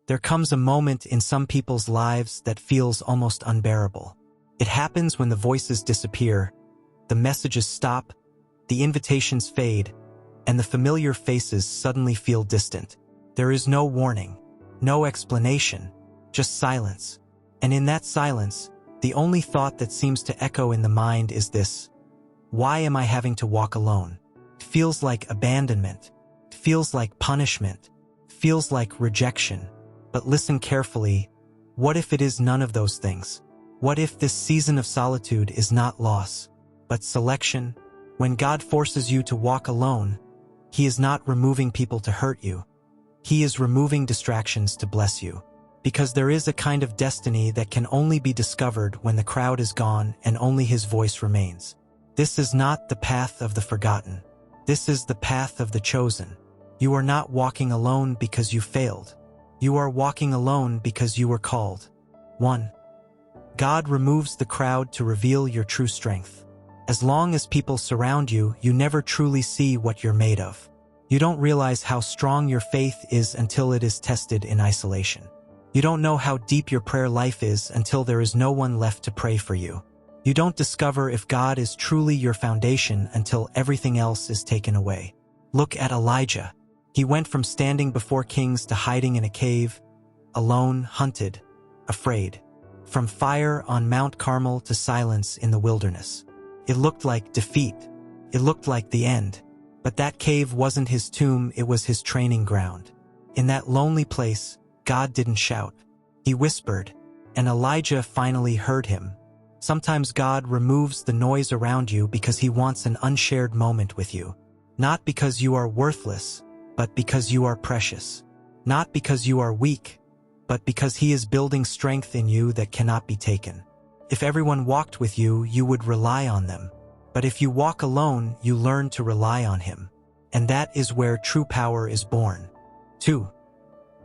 There comes a moment in some people's lives that feels almost unbearable. It happens when the voices disappear, the messages stop, the invitations fade, and the familiar faces suddenly feel distant. There is no warning, no explanation, just silence. And in that silence, the only thought that seems to echo in the mind is this: why am I having to walk alone? It feels like abandonment. It feels like punishment. It feels like rejection. But listen carefully. What if it is none of those things? What if this season of solitude is not loss, but selection? When God forces you to walk alone, He is not removing people to hurt you. He is removing distractions to bless you. Because there is a kind of destiny that can only be discovered when the crowd is gone and only His voice remains. This is not the path of the forgotten. This is the path of the chosen. You are not walking alone because you failed. You are walking alone because you were called. 1. God removes the crowd to reveal your true strength. As long as people surround you, you never truly see what you're made of. You don't realize how strong your faith is until it is tested in isolation. You don't know how deep your prayer life is until there is no one left to pray for you. You don't discover if God is truly your foundation until everything else is taken away. Look at Elijah. He went from standing before kings to hiding in a cave, alone, hunted, afraid. From fire on Mount Carmel to silence in the wilderness. It looked like defeat. It looked like the end. But that cave wasn't his tomb, it was his training ground. In that lonely place, God didn't shout. He whispered, and Elijah finally heard Him. Sometimes God removes the noise around you because He wants an unshared moment with you. Not because you are worthless, but because you are precious. Not because you are weak, but because He is building strength in you that cannot be taken. If everyone walked with you, you would rely on them. But if you walk alone, you learn to rely on Him. And that is where true power is born. 2.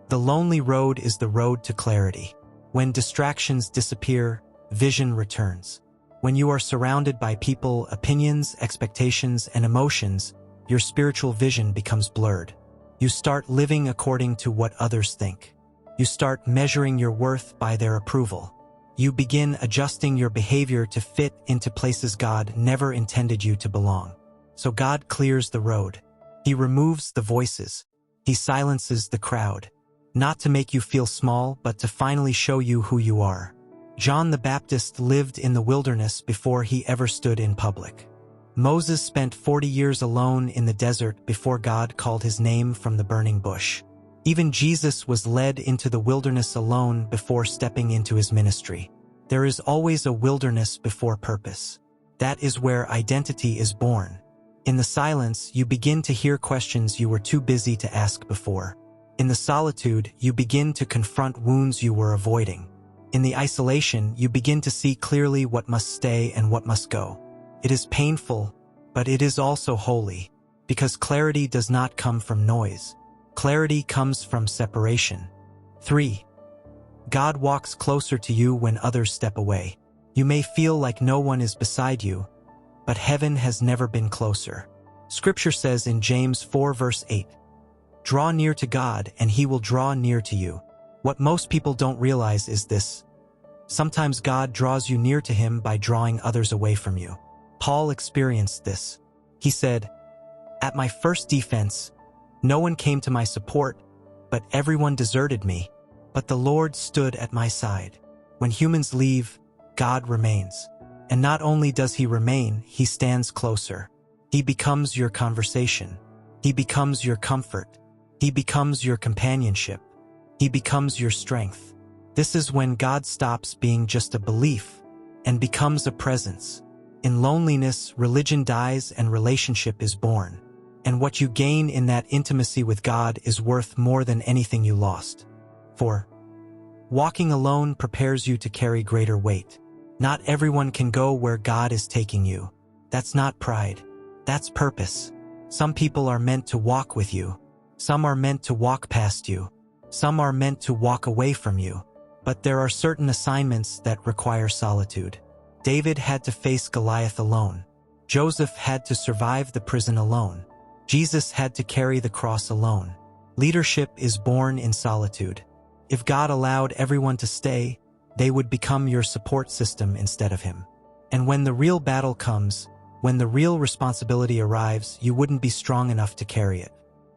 The lonely road is the road to clarity. When distractions disappear, vision returns. When you are surrounded by people, opinions, expectations, and emotions, your spiritual vision becomes blurred. You start living according to what others think. You start measuring your worth by their approval. You begin adjusting your behavior to fit into places God never intended you to belong. So God clears the road. He removes the voices. He silences the crowd. Not to make you feel small, but to finally show you who you are. John the Baptist lived in the wilderness before he ever stood in public. Moses spent 40 years alone in the desert before God called his name from the burning bush. Even Jesus was led into the wilderness alone before stepping into his ministry. There is always a wilderness before purpose. That is where identity is born. In the silence, you begin to hear questions you were too busy to ask before. In the solitude, you begin to confront wounds you were avoiding. In the isolation, you begin to see clearly what must stay and what must go. It is painful, but it is also holy, because clarity does not come from noise. Clarity comes from separation. 3. God walks closer to you when others step away. You may feel like no one is beside you, but heaven has never been closer. Scripture says in James 4 verse 8, "Draw near to God, and He will draw near to you." What most people don't realize is this: sometimes God draws you near to Him by drawing others away from you. Paul experienced this. He said, "At my first defense, no one came to my support, but everyone deserted me. But the Lord stood at my side." When humans leave, God remains. And not only does He remain, He stands closer. He becomes your conversation. He becomes your comfort. He becomes your companionship. He becomes your strength. This is when God stops being just a belief and becomes a presence. In loneliness, religion dies and relationship is born. And what you gain in that intimacy with God is worth more than anything you lost. 4. Walking alone prepares you to carry greater weight. Not everyone can go where God is taking you. That's not pride. That's purpose. Some people are meant to walk with you. Some are meant to walk past you. Some are meant to walk away from you. But there are certain assignments that require solitude. David had to face Goliath alone. Joseph had to survive the prison alone. Jesus had to carry the cross alone. Leadership is born in solitude. If God allowed everyone to stay, they would become your support system instead of him. And when the real battle comes, when the real responsibility arrives, you wouldn't be strong enough to carry it.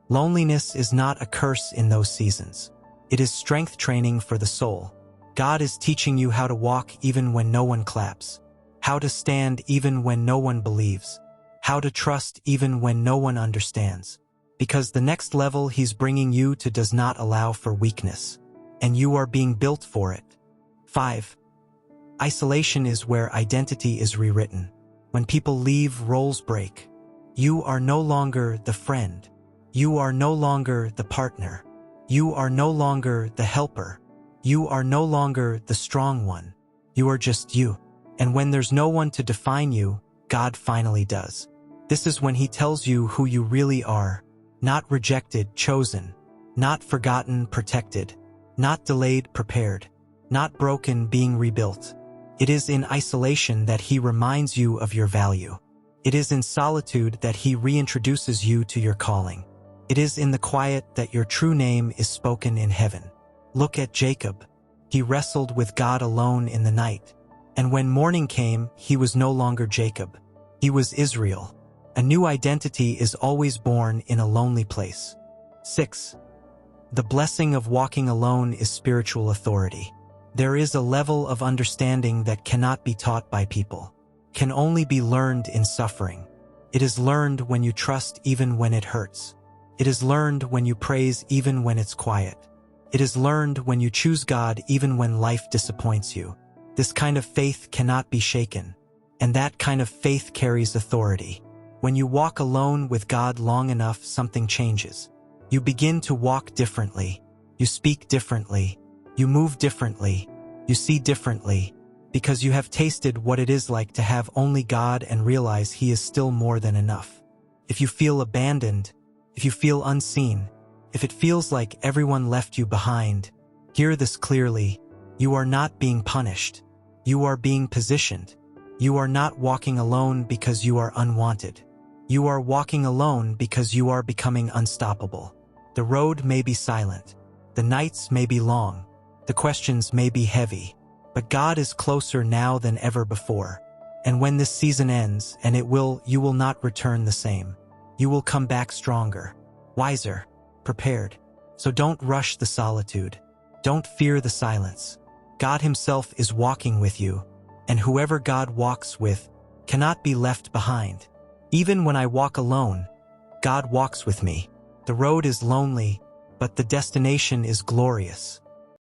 Loneliness is not a curse in those seasons. It is strength training for the soul. God is teaching you how to walk even when no one claps, how to stand even when no one believes, how to trust even when no one understands. Because the next level he's bringing you to does not allow for weakness, and you are being built for it. 5. Isolation is where identity is rewritten. When people leave, roles break. You are no longer the friend. You are no longer the partner. You are no longer the helper. You are no longer the strong one. You are just you. And when there's no one to define you, God finally does. This is when he tells you who you really are. Not rejected, chosen. Not forgotten, protected. Not delayed, prepared. Not broken, being rebuilt. It is in isolation that he reminds you of your value. It is in solitude that he reintroduces you to your calling. It is in the quiet that your true name is spoken in heaven. Look at Jacob. He wrestled with God alone in the night. And when morning came, he was no longer Jacob. He was Israel. A new identity is always born in a lonely place. 6. The blessing of walking alone is spiritual authority. There is a level of understanding that cannot be taught by people, can only be learned in suffering. It is learned when you trust even when it hurts. It is learned when you praise even when it's quiet. It is learned when you choose God even when life disappoints you. This kind of faith cannot be shaken, and that kind of faith carries authority. When you walk alone with God long enough, something changes. You begin to walk differently. You speak differently. You move differently. You see differently. Because you have tasted what it is like to have only God and realize he is still more than enough. If you feel abandoned, if you feel unseen, if it feels like everyone left you behind, hear this clearly. You are not being punished. You are being positioned. You are not walking alone because you are unwanted. You are walking alone because you are becoming unstoppable. The road may be silent. The nights may be long. The questions may be heavy. But God is closer now than ever before. And when this season ends, and it will, you will not return the same. You will come back stronger, wiser, prepared. So don't rush the solitude. Don't fear the silence. God himself is walking with you, and whoever God walks with cannot be left behind. Even when I walk alone, God walks with me. The road is lonely, but the destination is glorious.